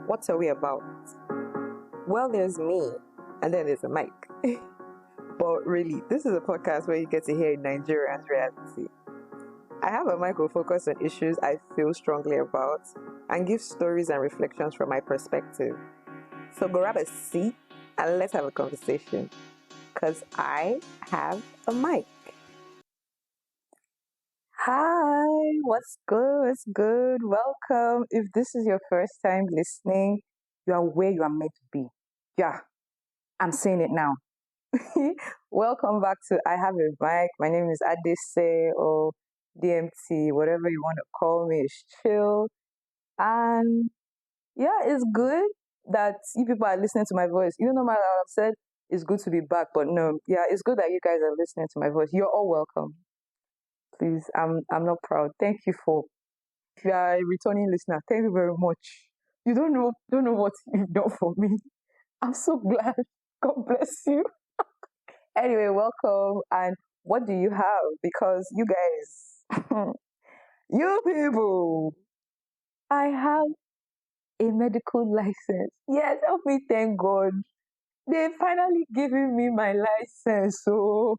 What are we about? Well, there's me, and then there's a mic. But really, this is a podcast where you get to hear Nigerian's reality. I have a mic will focus on issues I feel strongly about and give stories and reflections from my perspective. So grab a seat and let's have a conversation, because I have a mic. Hi, what's good? What's good? Welcome. If this is your first time listening, you are where you are meant to be. Yeah, I'm saying it now. Welcome back to I Have a Mic. My name is Adese or DMT, whatever you want to call me. It's chill. And yeah, it's good that you people are listening to my voice. Even though I've said it's good to be back, but no, yeah, it's good that you guys are listening to my voice. You're all welcome. Please, I'm not proud. Thank you for if you are a returning listener. Thank you very much. You don't know what you've done for me. I'm so glad. God bless you. Anyway, welcome. And what do you have? Because you guys, you people, I have a medical license. Yes, help me thank God. They finally given me my license. So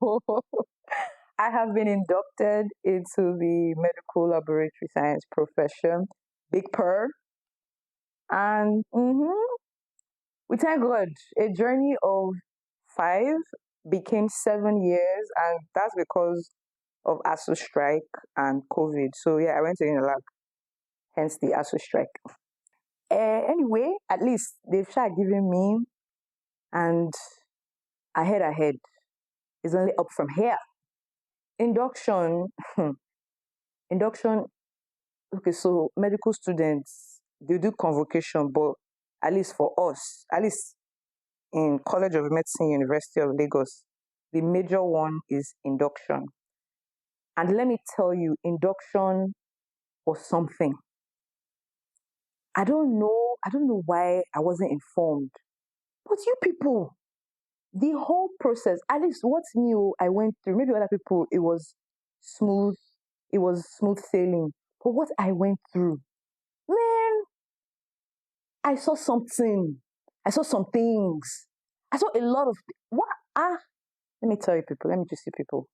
I have been inducted into the medical laboratory science profession. Big purr. And we thank God. A journey of 5 became 7 years, and that's because of ASU strike and COVID. So yeah, I went to Unilag, hence the ASU strike. Anyway, at least they've tried giving me, and ahead is only up from here. Induction, induction. Okay, so medical students they do convocation, but at least for us, at least in College of Medicine, University of Lagos, the major one is induction. And let me tell you, induction was something. I don't know why I wasn't informed. But you people, the whole process, at least what's new I went through, maybe other people, smooth, it was smooth sailing. But what I went through, man, I saw something. I saw some things. I saw a lot of, what, let me tell you people, let me just see people.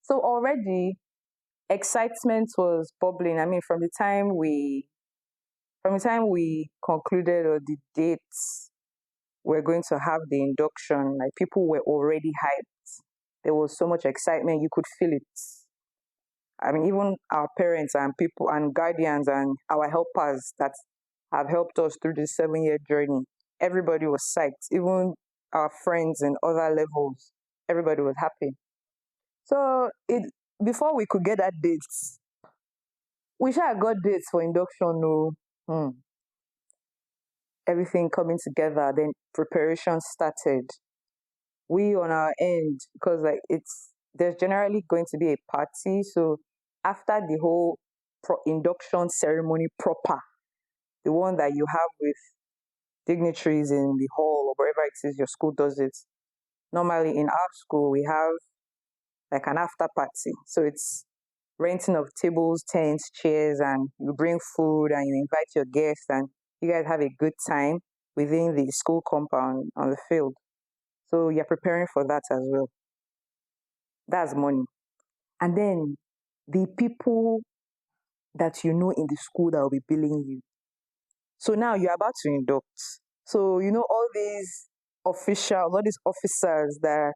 So already, excitement was bubbling. I mean, from the time we concluded or the dates we're going to have the induction, like people were already hyped. There was so much excitement, you could feel it. I mean, even our parents and people and guardians and our helpers that have helped us through this 7 year journey, everybody was psyched. Even our friends in other levels, everybody was happy. So before we could get that dates, we should have got dates for induction. No, everything coming together. Then preparation started. We on our end, because like there's generally going to be a party. So after the whole induction ceremony proper, the one that you have with dignitaries in the hall or wherever it is your school does it. Normally in our school we have like an after party. So it's renting of tables, tents, chairs, and you bring food and you invite your guests and you guys have a good time within the school compound on the field. So you're preparing for that as well. That's money. And then the people that you know in the school that will be billing you. So now you're about to induct. So you know all these officials, all these officers that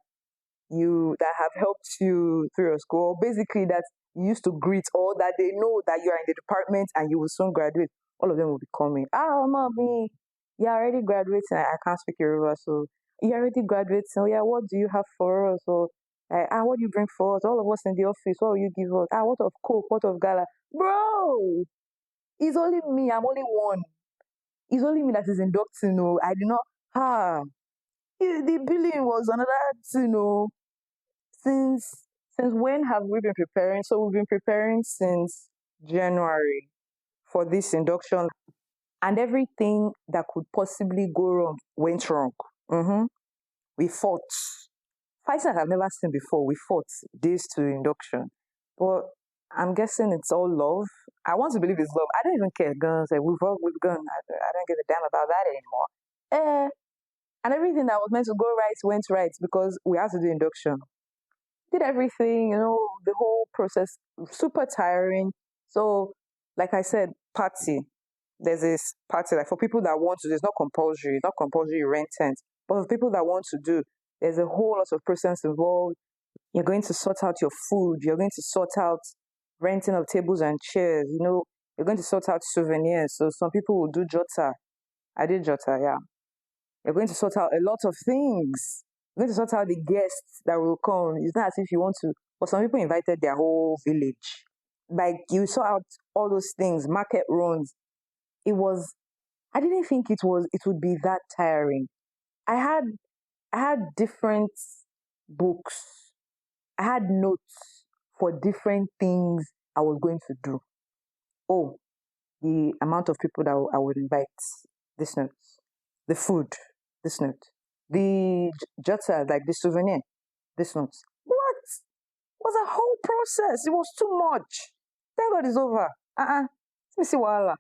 have helped you through your school, basically that you used to greet, or that they know that you are in the department and you will soon graduate. All of them will be coming. Mommy, you're already graduating. I can't speak Yoruba, so you're already graduating. So yeah, what do you have for us? Or what do you bring for us? All of us in the office, what will you give us? What of Coke? What of Gala? Bro, it's only me. I'm only one. It's only me that is inducting. No, I did not. The billing was another. Since since when have we been preparing? So we've been preparing since January for this induction, and everything that could possibly go wrong went wrong. We fought. Fighting I've never seen before. We fought days to induction, but I'm guessing it's all love. I want to believe it's love. I don't even care. Guns, like, we've gone. I don't give a damn about that anymore. And everything that was meant to go right went right because we had to do induction. Did everything, the whole process, super tiring. So, like I said, party. There's this party, like for people that want to, it's not compulsory, you rent tent. But for people that want to do, there's a whole lot of process involved. You're going to sort out your food, you're going to sort out renting of tables and chairs, you're going to sort out souvenirs. So some people will do jota. I did jota, yeah. You're going to sort out a lot of things. You're going to sort out the guests that will come. It's not as if you want to, but some people invited their whole village. Like you sort out all those things, market runs. It was, I didn't think it would be that tiring. I had, I had different books. I had notes for different things I was going to do. Oh, the amount of people that I would invite, this note. The food, this note. The jota, like the souvenir, this note. What? It was a whole process. It was too much. Thank God it's over. Let me see what.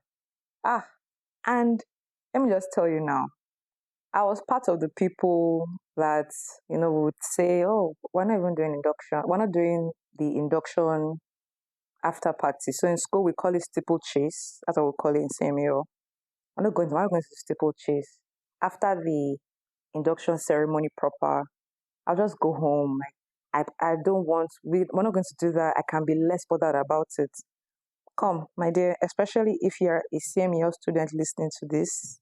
And let me just tell you now, I was part of the people that, would say, oh, we're not even doing induction. We're not doing the induction after party. So in school, we call it steeplechase. That's what we call it in CMU. We're not going to steeplechase. After the induction ceremony proper, I'll just go home. Like, I don't want, we're not going to do that. I can be less bothered about it. Come, my dear, especially if you're a CMU student listening to this.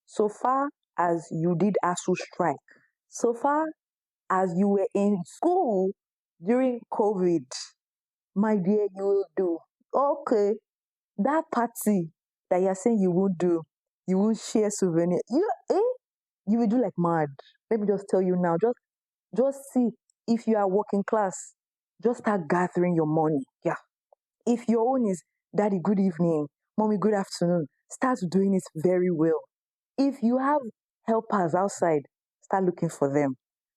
So far as you did ASU strike, so far as you were in school during COVID, my dear, you will do. Okay, that party that you're saying you won't do, you will share souvenir. You will do like mad. Let me just tell you now, just see if you are working class, just start gathering your money. Yeah. If your own is daddy, good evening, mommy, good afternoon, start doing it very well. If you have helpers outside, start looking for them.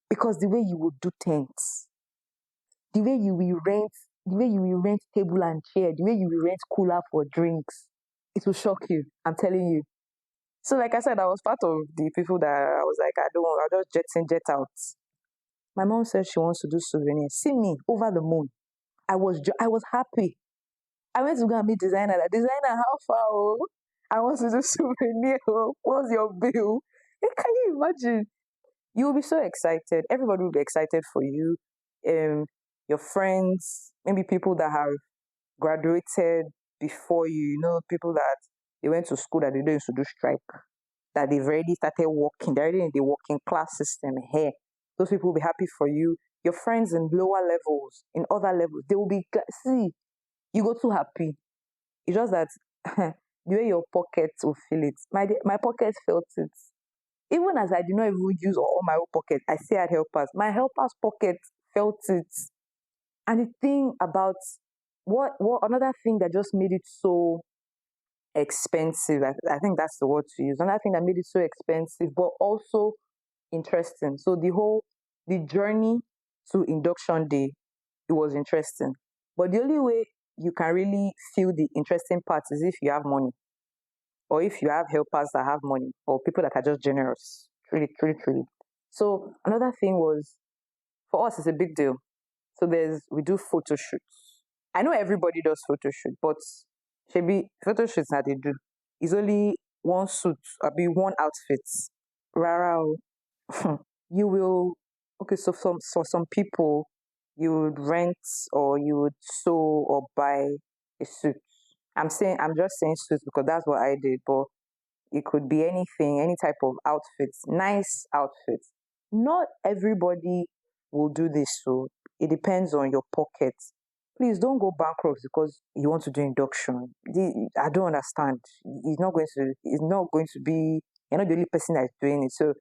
Because the way you will do tents, the way you will rent, the way you will rent table and chair, the way you will rent cooler for drinks, it will shock you. I'm telling you. So, like I said, I was part of the people that I was like, I don't, I'll just jet in, jet out. My mom said she wants to do souvenirs. See me over the moon. I was happy. I went to go and meet designer. Like, designer, how far? Oh? I want to do souvenir. Oh. What's your bill? Can you imagine? You will be so excited. Everybody will be excited for you. Um, your friends, maybe people that have graduated before you, people that they went to school that they don't used to do strike, that they've already started working, they're already in the working class system here. Those people will be happy for you. Your friends in lower levels, in other levels, they will be, see, you go too happy. It's just that the way your pockets will feel it. My pockets felt it. Even as I did not even use all my own pocket, I still had helpers. My helpers' pocket felt it. And the thing about what another thing that just made it so expensive, I think that's the word to use. Another thing that made it so expensive, but also interesting. So the journey to induction day, it was interesting. But the only way you can really feel the interesting part is if you have money, or if you have helpers that have money, or people that are just generous. Truly, truly, truly. So another thing was, for us, it's a big deal. So we do photo shoots. I know everybody does photo shoot, but maybe photo shoots that they do is only one suit, or be one outfit. Rara, you will, okay, so for some people, you would rent or you would sew or buy a suit. I'm just saying suits because that's what I did, but it could be anything, any type of outfits, nice outfits. Not everybody will do this, so it depends on your pocket. Please don't go bankrupt because you want to do induction. I don't understand. It's not going to be, you're not the only person that's doing it. So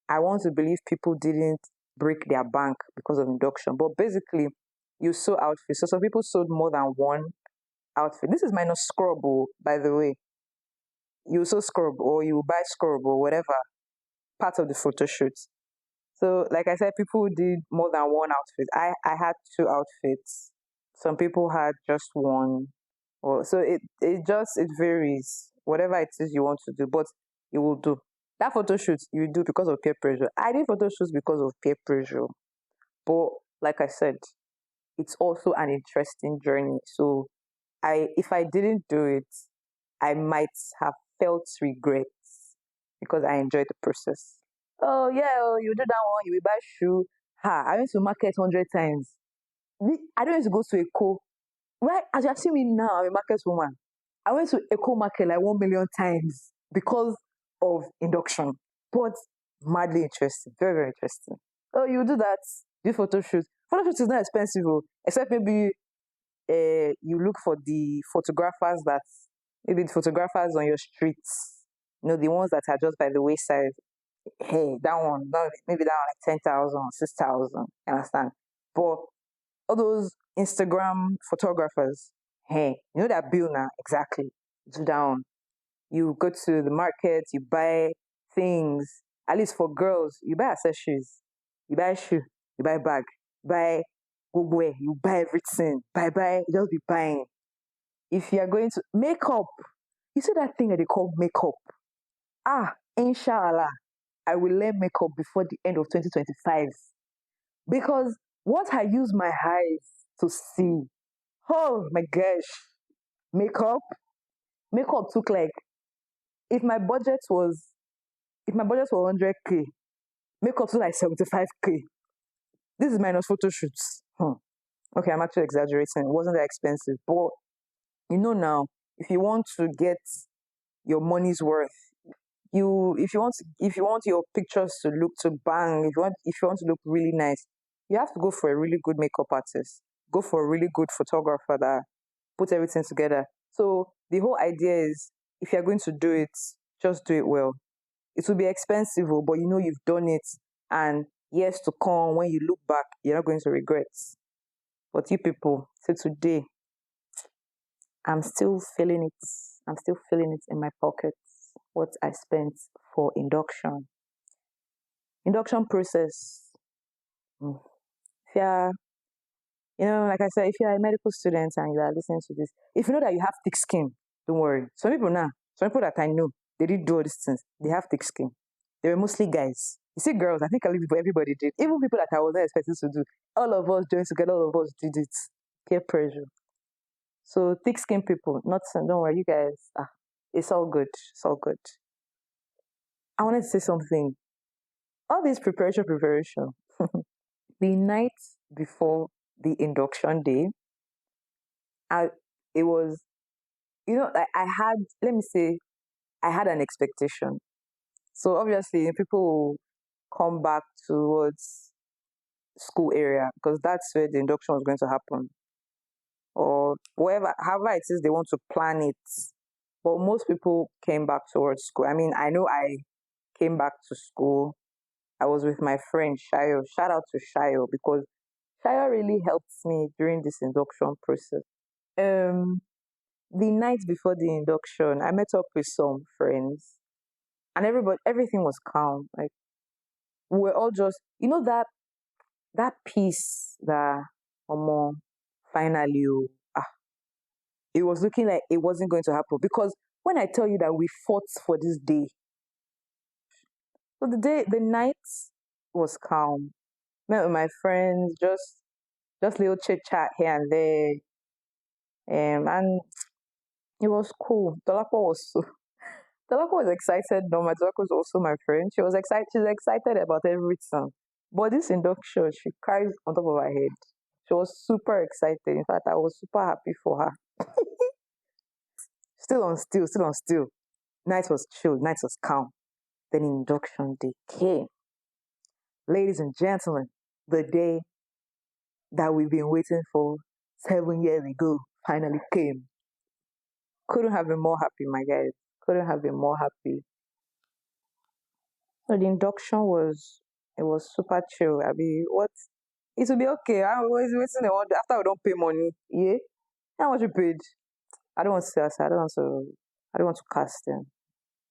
I want to believe people didn't break their bank because of induction. But basically, you sew outfits. So some people sold more than one outfit. This is minus scrub, oh, by the way. You sew scrub or you buy scrub or whatever part of the photo shoot. So, like I said, people did more than one outfit. I had two outfits. Some people had just one. Well, so it varies. Whatever it is you want to do, but you will do. That photo shoot you do because of peer pressure. I did photo shoots because of peer pressure. But like I said, it's also an interesting journey. So I if I didn't do it, I might have felt regrets because I enjoyed the process. Oh yeah, oh, you do that one, you will buy shoe. Ha, I went to market 100 times. I don't need to go to a co. Right, as you have seen me now, I'm a market woman. I went to Eco Market like 1 million times because of induction. But madly interesting, very, very interesting. Oh, you do that, do photo shoot. Photo shoot is not expensive, oh, except maybe you look for the photographers that maybe the photographers on your streets, the ones that are just by the wayside. Hey, maybe that one like 10,000, 6,000. Understand? But all those Instagram photographers, hey, you know that bill now exactly. Do down. You go to the market, you buy things. At least for girls, you buy accessories, you buy shoe, you buy bag, buy goodwear, you buy everything. Buy, you just be buying. If you are going to makeup, you see that thing that they call makeup. Inshallah, I will learn makeup before the end of 2025 because what I use my eyes to see. Oh my gosh, makeup. Makeup took like if my budget was 100k, makeup took like 75k. This is minus photo shoots. Okay, I'm actually exaggerating. It wasn't that expensive, but now if you want to get your money's worth, if you want your pictures to look to bang, if you want to look really nice, you have to go for a really good makeup artist. Go for a really good photographer that put everything together. So the whole idea is if you're going to do it, just do it well. It will be expensive, oh, but you've done it. And years to come, when you look back, you're not going to regret. But you people, till today, I'm still feeling it. I'm still feeling it in my pockets. What I spent for induction. Induction process. Mm. If you're, like I said, if you're a medical student and you are listening to this, if you know that you have thick skin, don't worry. Some people that I know, they did do all these things. They have thick skin. They were mostly guys. You see, girls, I think everybody did. Even people that I wasn't expecting to do. All of us joined together, all of us did it. Peer pressure. So thick skin people, not don't worry, you guys. It's all good. It's all good. I wanted to say something. All this preparation. The night before the induction day, I it was I had let me say I had an expectation. So obviously people will come back towards school area because that's where the induction was going to happen. Or wherever however it is they want to plan it. But most people came back towards school. I mean, I know I came back to school. I was with my friend Shayo. Shout out to Shayo because Shayo really helped me during this induction process. Um, the night before the induction, I met up with some friends, and everything was calm. Like we were all just, that peace that, finally, it was looking like it wasn't going to happen because when I tell you that we fought for this day, so the night was calm. Met with my friends, just little chit chat here and there, and it was cool. Tolako was excited. No, my Tolako was also my friend. She was excited. She's excited about everything. But this induction, she cries on top of her head. She was super excited. In fact, I was super happy for her. Still on still. Night was chill. Night was calm. Then induction day came. Ladies and gentlemen, the day that we've been waiting for 7 years ago finally came. Couldn't have been more happy, my guys. Couldn't have been more happy. So the induction was super chill. I mean, what? It will be okay. I was waiting after we don't pay money. Yeah, how much you paid? I don't want to say I don't want to. I don't want to cast them,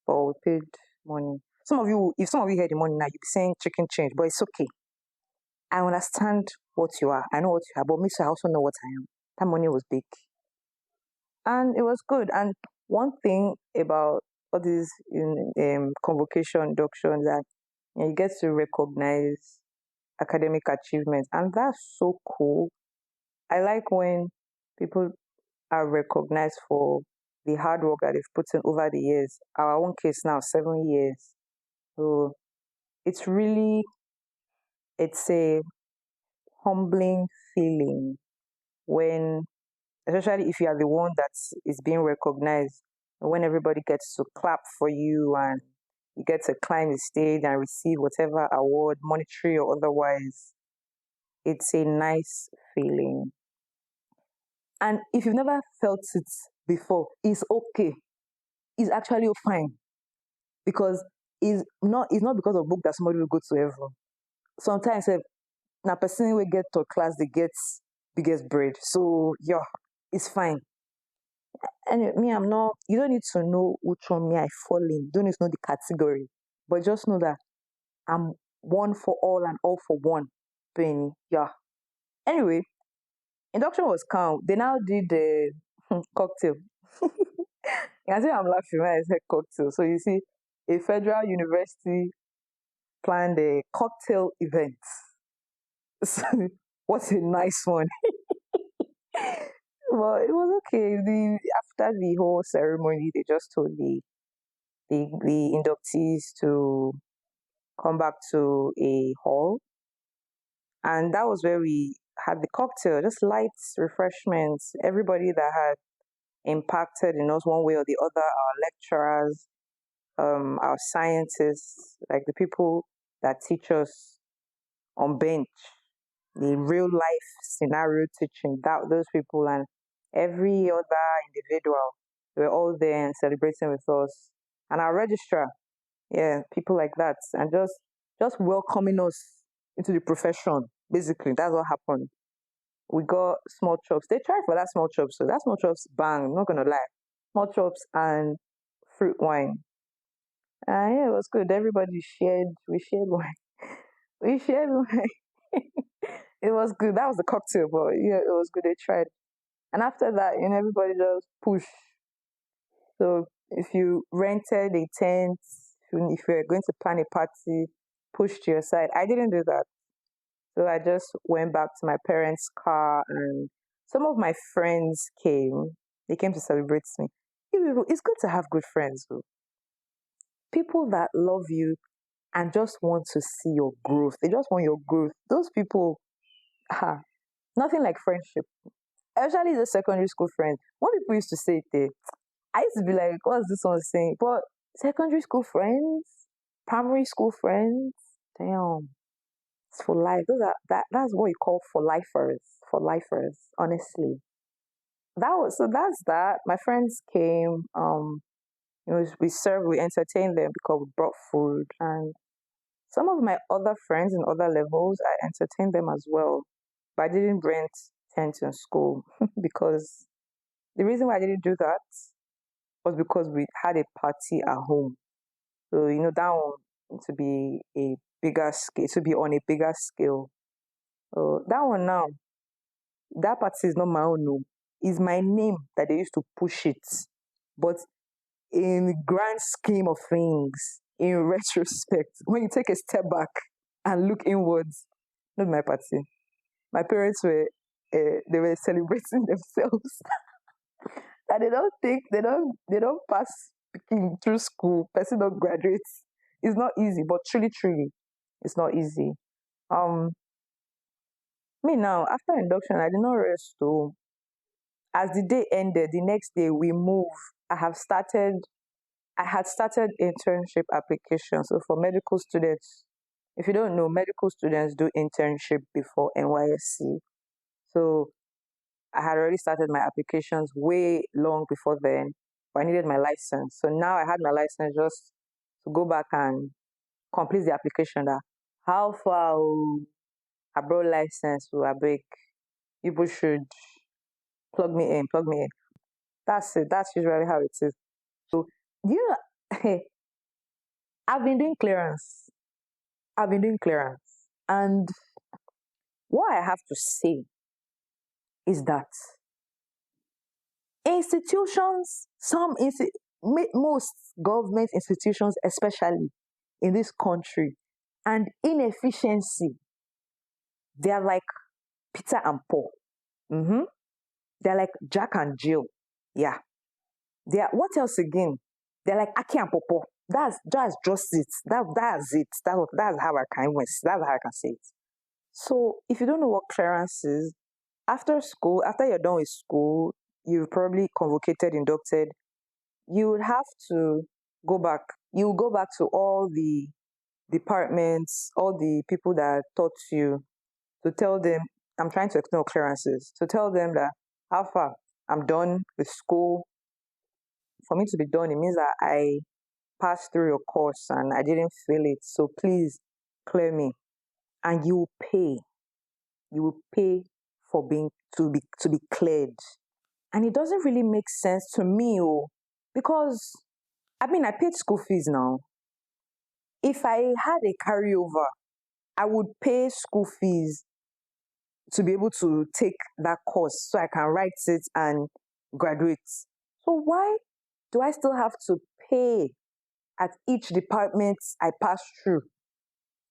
but we paid money. If some of you heard the money now, you be saying chicken change, but it's okay. I understand what you are. I know what you are, but me too, I also know what I am. That money was big. and it was good. And one thing about all these convocation inductions that you get to recognize academic achievements, and that's so cool. I like when people are recognized for the hard work that they've put in over the years. Our own case now, 7 years. So it's really, it's a humbling feeling when, especially if you are the one that is being recognized, when everybody gets to clap for you and you get to climb the stage and receive whatever award, monetary or otherwise. It's a nice feeling. And if you've never felt it before, it's okay. It's actually fine because it's not because of book that somebody will go to heaven. Sometimes na person will get to class they get biggest bread. So yeah, it's fine. And me, I'm not. You don't need to know which one me I fall in. You don't need to know the category, but just know that I'm one for all and all for one. Penny, yeah. Anyway, induction was calm. They now did the cocktail. You can see I'm laughing when I said cocktail. So you see, a federal university planned a cocktail event. So, what a nice one. Well, it was okay. After the whole ceremony, they just told the inductees to come back to a hall, and that was where we had the cocktail, just light refreshments. Everybody that had impacted in us one way or the other, our lecturers, our scientists, like the people that teach us on bench, the real life scenario teaching, that those people and every other individual were all there and celebrating with us. And our registrar, yeah, people like that, and just welcoming us into the profession. Basically, that's what happened. We got small chops. They tried for that small chops, so that small chops bang. I'm not gonna lie, small chops and fruit wine. Yeah, it was good. Everybody shared. We shared wine. We shared wine. It was good. That was the cocktail, but yeah, it was good. They tried. And after that, everybody just push. So if you rented a tent, if you were going to plan a party, push to your side. I didn't do that. So I just went back to my parents' car and some of my friends came. They came to celebrate me. It's good to have good friends, though. People that love you and just want to see your growth. They just want your growth. Those people, ah, nothing like friendship. Especially the secondary school friends. What people used to say it there, I used to be like, what's this one saying? But secondary school friends, primary school friends, damn, it's for life. That's what you call for lifers. For lifers, honestly. That's that. My friends came, we served, we entertained them because we brought food and some of my other friends in other levels, I entertained them as well. But I didn't rent tents in school because the reason why I didn't do that was because we had a party at home. So, that one to be a bigger scale, to be on a bigger scale. So that one now, that party is not my own, no. It's my name that they used to push it. But in the grand scheme of things, in retrospect, when you take a step back and look inwards, not my party. My parents they were celebrating themselves. And they don't pass speaking through school. Person don't graduate. It's not easy, but truly, it's not easy. Um, Me now after induction, I did not rest. So as the day ended, the next day we moved. I have started. I had started internship application. So for medical students, if you don't know, medical students do internship before NYSC. So I had already started my applications way long before then, but I needed my license. So now I had my license just to go back and complete the application. That how far I brought license to a break. People should plug me in, plug me in. That's it. That's usually how it is. So you know, I've been doing clearance. I've been doing clearance, and what I have to say is that Institutions, most government institutions, especially in this country, and inefficiency, they are like Peter and Paul. Mm-hmm. They're like Jack and Jill. Yeah. They are, what else again? They're like Aki and Popo. That's just it. That's it. That's how I can that's how I can say it. So if you don't know what clearance is, after school, after you're done with school, you've probably convocated, inducted, you would have to go back. You go back to all the departments, all the people that taught you, to tell them, I'm trying to extend clearances, to tell them that how far I'm done with school. For me to be done, it means that I passed through your course and I didn't fail it. So please clear me. And you will pay. You will pay for being to be cleared. And it doesn't really make sense to me, because I mean I paid school fees now. If I had a carryover, I would pay school fees to be able to take that course so I can write it and graduate. So why do I still have to pay at each department I pass through?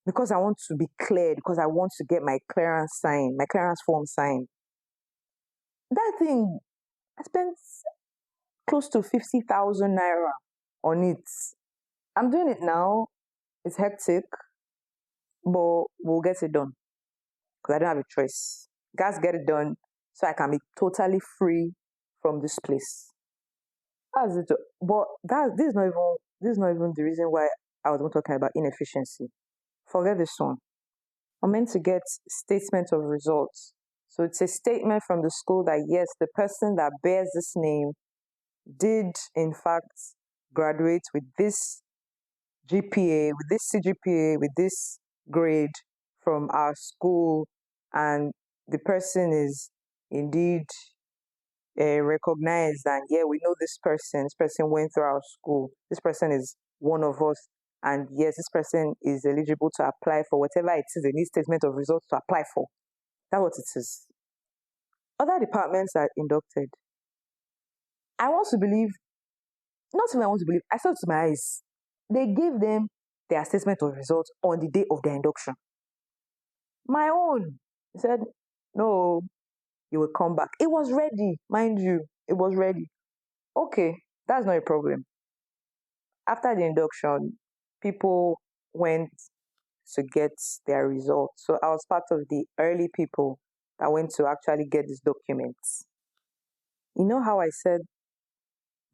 Because I want to be cleared, because I want to get my clearance signed, my clearance form signed. That thing, I spent close to 50,000 naira on it. I'm doing it now. It's hectic, but we'll get it done because I don't have a choice. Guys, get it done so I can be totally free from this place. That's it. But this is not even the reason why I was talking about inefficiency. Forget this one. I'm meant to get statement of results. So it's a statement from the school that yes, the person that bears this name did in fact graduate with this GPA, with this CGPA, with this grade from our school, and the person is indeed recognized, and yeah, we know this person. This person went through our school. This person is one of us, and yes, this person is eligible to apply for whatever it is. They need statement of results to apply for. That's what it is. Other departments are inducted. I want to believe, not even I want to believe, I saw it to my eyes. They gave them their statement of results on the day of their induction. My own. He said, no, you will come back. It was ready, mind you. It was ready. Okay, that's not a problem. After the induction, people went to get their results. So I was part of the early people that went to actually get these documents. You know how I said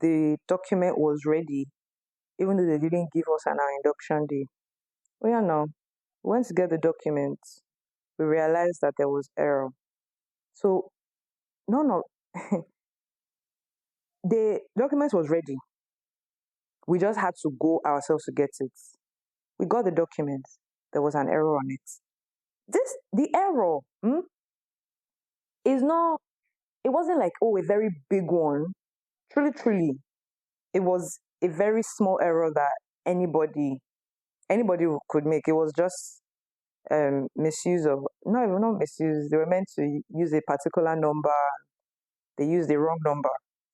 the document was ready, even though they didn't give us an induction day? Well, yeah, no. We went to get the documents. We realized that there was error. So no, the document was ready. We just had to go ourselves to get it. We got the documents. There was an error on it. The error is not, it wasn't like, oh, a very big one. Truly, it was a very small error that anybody could make. It was just misuse of, not misuse. They were meant to use a particular number. They used the wrong number.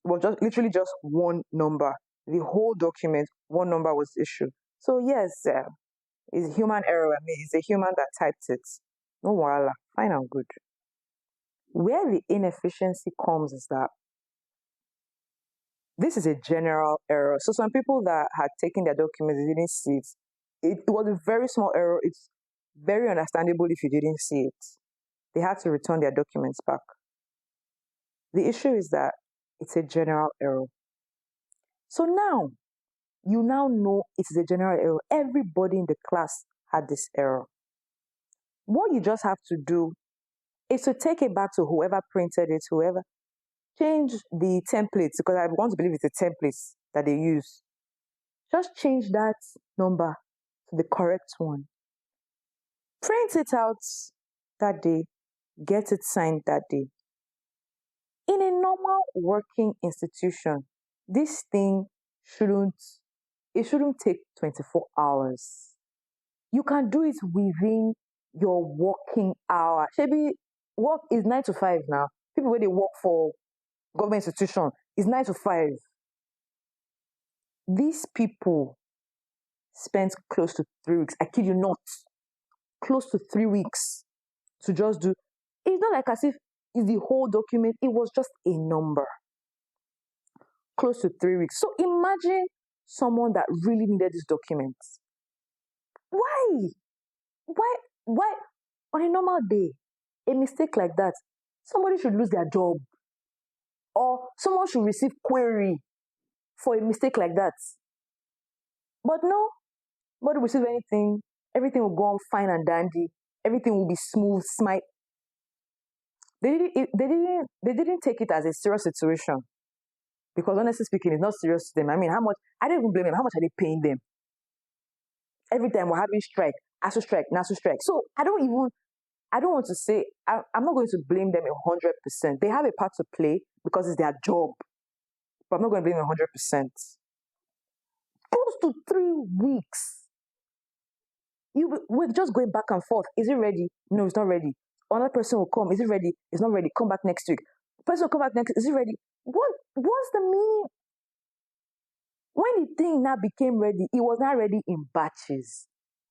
It was just literally just one number. The whole document, one number was issued. So yes, it's human error. I mean, it's a human that typed it. No voila, fine and good. Where the inefficiency comes is that this is a general error. So some people that had taken their documents, they didn't see it. It was a very small error. It's very understandable if you didn't see it. They had to return their documents back. The issue is that it's a general error. So now, you now know it is a general error. Everybody in the class had this error. What you just have to do is to take it back to whoever printed it, whoever, change the templates, because I want to believe it's the templates that they use. Just change that number to the correct one. Print it out that day, get it signed that day. In a normal working institution, this thing shouldn't take 24 hours. You can do it within your working hour. Maybe work is 9 to 5 now. People where they work for government institution, It's 9 to 5. These people spent close to 3 weeks. I kid you not, close to 3 weeks to just do. It's not like as if it's the whole document. It was just a number. Close to 3 weeks. So imagine someone that really needed this document. Why? Why? Why? On a normal day, a mistake like that, somebody should lose their job, or someone should receive query for a mistake like that. But no, nobody will receive anything. Everything will go on fine and dandy. Everything will be smooth, smite. They didn't take it as a serious situation, because honestly speaking, it's not serious to them. I mean, how much? I don't even blame them. How much are they paying them? Every time we're having strike, ASU strike, NASU strike. So I don't want to say, I'm not going to blame them 100%. They have a part to play because it's their job, but I'm not going to blame them 100%. Close to 3 weeks. We're just going back and forth. Is it ready? No, it's not ready. Another person will come. Is it ready? It's not ready. Come back next week. The person will come back next. Is it ready? What's the meaning? When the thing now became ready, it was not ready in batches.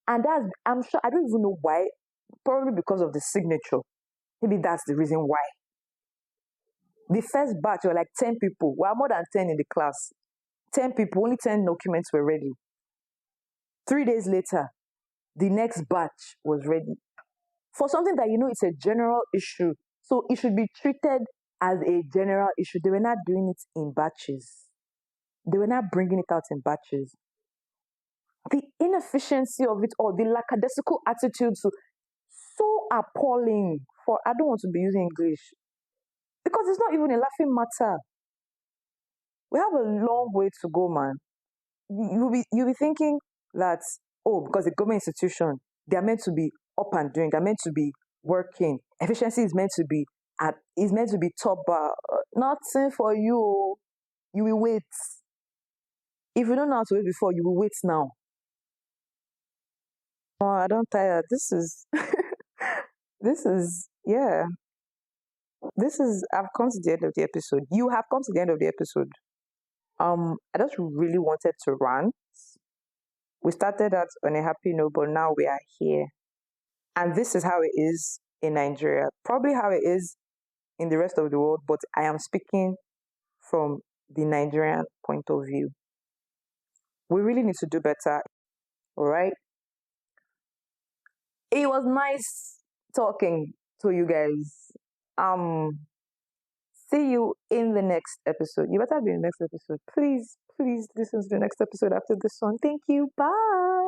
And I'm sure, I don't even know why. Probably because of the signature. Maybe that's the reason why. The first batch were like 10 people. Well, more than 10 in the class. 10 people, only 10 documents were ready. 3 days later, the next batch was ready. For something that it's a general issue. So it should be treated as a general issue. They were not doing it in batches. They were not bringing it out in batches. The inefficiency of it all, the lackadaisical attitude, so appalling. I don't want to be using English, because it's not even a laughing matter. We have a long way to go, man. You'll be thinking that, oh, because the government institution, they're meant to be up and doing, they're meant to be working. Efficiency is meant to be top bar. Nothing for you. You will wait. If you don't know how to wait before, you will wait now. Oh, I don't tire. This is yeah. I've come to the end of the episode. You have come to the end of the episode. I just really wanted to rant. We started out on a happy note, but now we are here. And this is how it is in Nigeria. Probably how it is in the rest of the world, but I am speaking from the Nigerian point of view. We really need to do better. All right. It was nice talking to you guys. See you in the next episode. You better be in the next episode. Please, please listen to the next episode after this one. Thank you. Bye.